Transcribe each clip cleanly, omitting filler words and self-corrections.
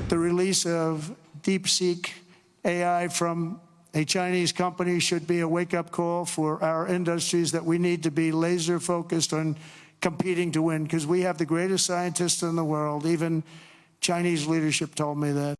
The release of DeepSeek AI from a Chinese company should be a wake-up call for our industries that we need to be laser focused on competing to win, because we have the greatest scientists in the world. Even Chinese leadership told me that.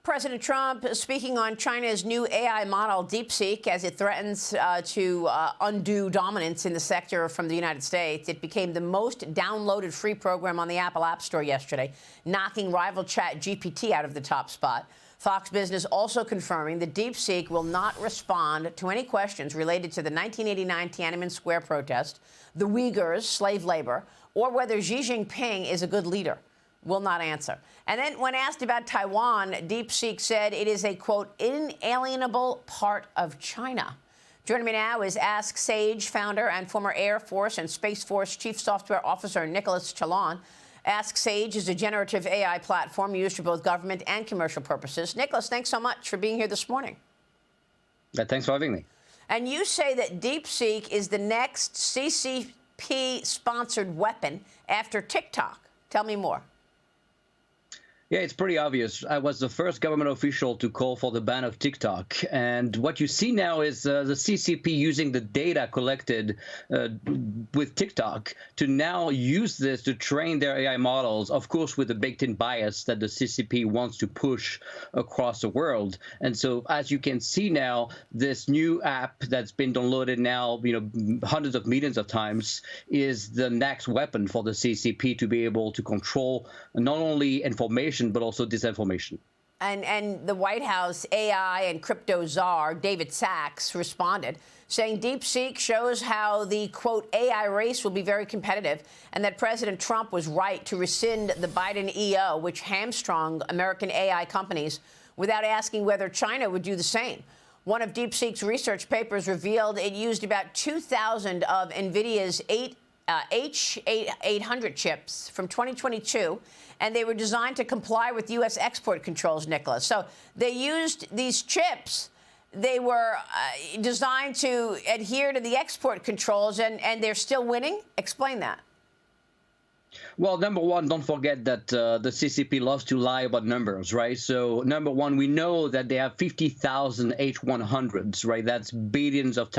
President Trump speaking on China's new AI model, DeepSeek, as it threatens to undo dominance in the sector from the United States. It became the most downloaded free program on the Apple App Store yesterday, knocking rival ChatGPT out of the top spot. Fox Business also confirming that DeepSeek will not respond to any questions related to the 1989 Tiananmen Square protest, the Uyghurs, slave labor, or whether Xi Jinping is a good leader. Will not answer. And then when asked about Taiwan, DeepSeek said it is a, quote, inalienable part of China. Joining me now is Ask Sage founder and former Air Force and Space Force Chief Software Officer Nicolas Chaillan. Ask Sage is a generative AI platform used for both government and commercial purposes. Nicolas, thanks so much for being here this morning. Thanks for having me. And you say that DeepSeek is the next CCP-sponsored weapon after TikTok. Tell me more. Yeah, it's pretty obvious. I was the first government official to call for the ban of TikTok. And what you see now is the CCP using the data collected with TikTok to now use this to train their AI models, of course, with the baked-in bias that the CCP wants to push across the world. And so, as you can see now, this new app that's been downloaded now, hundreds of millions of times, is the next weapon for the CCP to be able to control not only information, but also disinformation. And the White House AI and crypto czar, David Sachs, responded, saying DeepSeek shows how the, quote, AI race will be very competitive, and that President Trump was right to rescind the Biden EO, which hamstrung American AI companies, without asking whether China would do the same. One of DeepSeek's research papers revealed it used about 2,000 of NVIDIA's H800 chips from 2022, and they were designed to comply with U.S. export controls, Nicolas. So they used these chips. They were designed to adhere to the export controls, and they're still winning? Explain that. Well, number one, don't forget that the CCP loves to lie about numbers, right? So, number one, we know that they have 50,000 H100s, right? That's billions of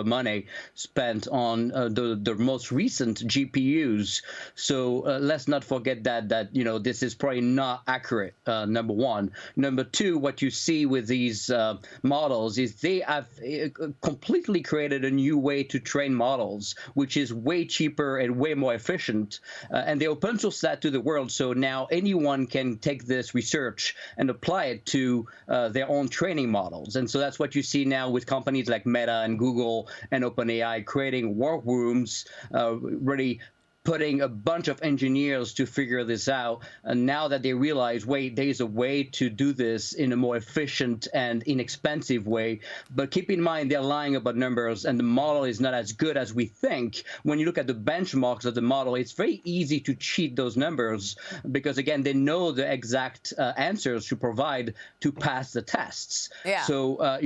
money spent on the most recent GPUs. So let's not forget that this is probably not accurate. Number one. Number two, what you see with these models is they have completely created a new way to train models, which is way cheaper and way more efficient. And they open source that to the world, so now anyone can take this research and apply it to their own training models. And so that's what you see now with companies like Meta and Google and OpenAI creating workrooms, really putting a bunch of engineers to figure this out. And now that they realize, wait, there's a way to do this in a more efficient and inexpensive way. But keep in mind, they're lying about numbers, and the model is not as good as we think. When you look at the benchmarks of the model, it's very easy to cheat those numbers because, again, they know the exact answers to provide to pass the tests. Yeah. So,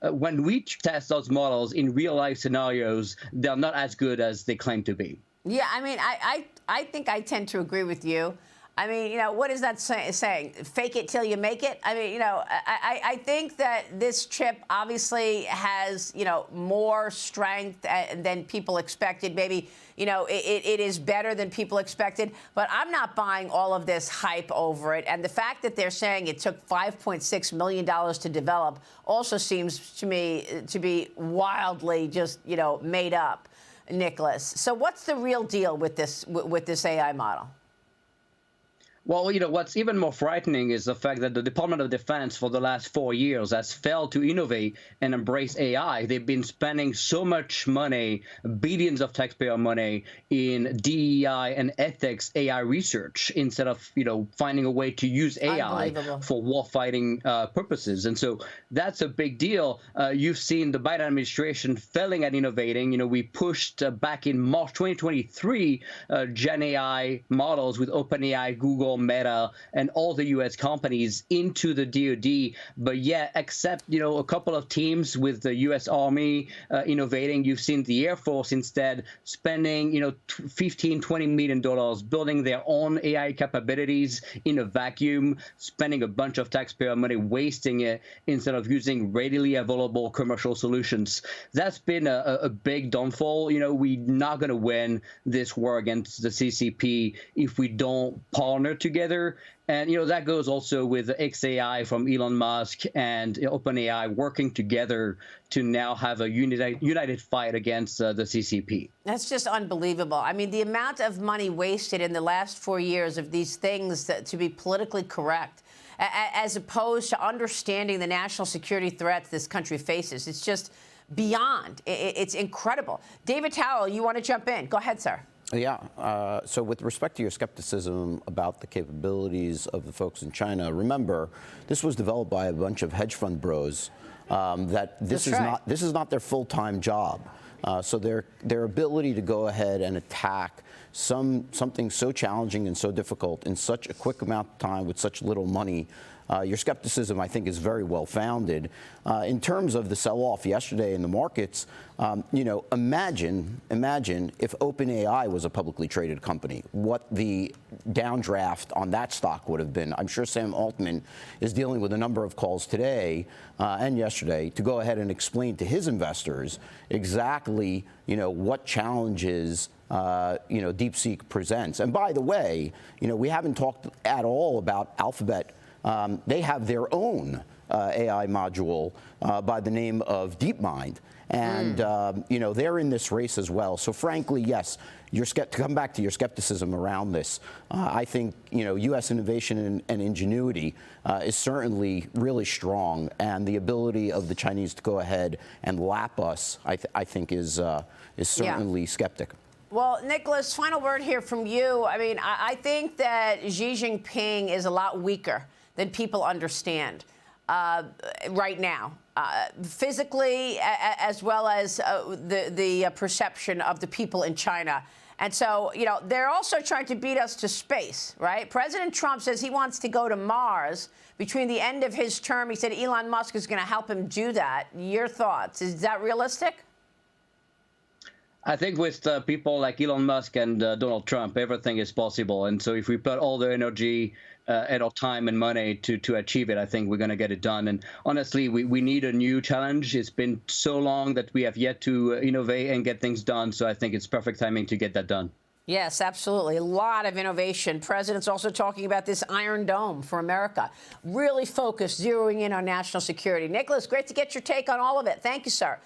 when we test those models in real-life scenarios, they're not as good as they claim to be. Yeah, I mean, I think I tend to agree with you. I mean, what is that saying? Fake it till you make it? I mean, I think that this chip obviously has, more strength than people expected. Maybe, it is better than people expected. But I'm not buying all of this hype over it. And the fact that they're saying it took $5.6 million to develop also seems to me to be wildly just, made up. Nicolas, so what's the real deal with this AI model? Well, what's even more frightening is the fact that the Department of Defense for the last 4 years has failed to innovate and embrace AI. They've been spending so much money, billions of taxpayer money, in DEI and ethics AI research instead of, finding a way to use AI for warfighting purposes. And so that's a big deal. You've seen the Biden administration failing at innovating. We pushed back in March 2023 Gen AI models with OpenAI, Google, Google, Meta, and all the U.S. companies into the DoD. But yet, except a couple of teams with the U.S. Army innovating, you've seen the Air Force instead spending $15-20 million building their own AI capabilities in a vacuum, spending a bunch of taxpayer money, wasting it instead of using readily available commercial solutions. That's been a big downfall. We're not going to win this war against the CCP if we don't partner together. And, that goes also with XAI from Elon Musk and OpenAI working together to now have a united fight against the CCP. That's just unbelievable. I mean, the amount of money wasted in the last 4 years of these things to be politically correct, as opposed to understanding the national security threats this country faces. It's just beyond. It's incredible. David Towell, you want to jump in? Go ahead, sir. Yeah. So with respect to your skepticism about the capabilities of the folks in China, remember, this was developed by a bunch of hedge fund bros. That this is not their full-time job. So their ability to go ahead and attack something so challenging and so difficult in such a quick amount of time with such little money, your skepticism, I think, is very well founded. In terms of the sell-off yesterday in the markets, imagine if OpenAI was a publicly traded company, what the downdraft on that stock would have been. I'm sure Sam Altman is dealing with a number of calls today and yesterday to go ahead and explain to his investors exactly, what challenges DeepSeek presents. And by the way, we haven't talked at all about Alphabet. They have their own AI module by the name of DeepMind. And, they're in this race as well. So frankly, yes, to come back to your skepticism around this, I think, U.S. innovation and ingenuity is certainly really strong. And the ability of the Chinese to go ahead and lap us, I think, is certainly skeptic. Well, Nicolas, final word here from you. I mean, I think that Xi Jinping is a lot weaker than people understand right now, physically, as well as the perception of the people in China. And so, they're also trying to beat us to space, right? President Trump says he wants to go to Mars between the end of his term. He said Elon Musk is going to help him do that. Your thoughts? Is that realistic? I think with people like Elon Musk and Donald Trump, everything is possible. And so if we put all the energy and our time and money to achieve it, I think we're going to get it done. And honestly, we need a new challenge. It's been so long that we have yet to innovate and get things done. So I think it's perfect timing to get that done. Yes, absolutely. A lot of innovation. President's also talking about this Iron Dome for America. Really focused, zeroing in on national security. Nicolas, great to get your take on all of it. Thank you, sir.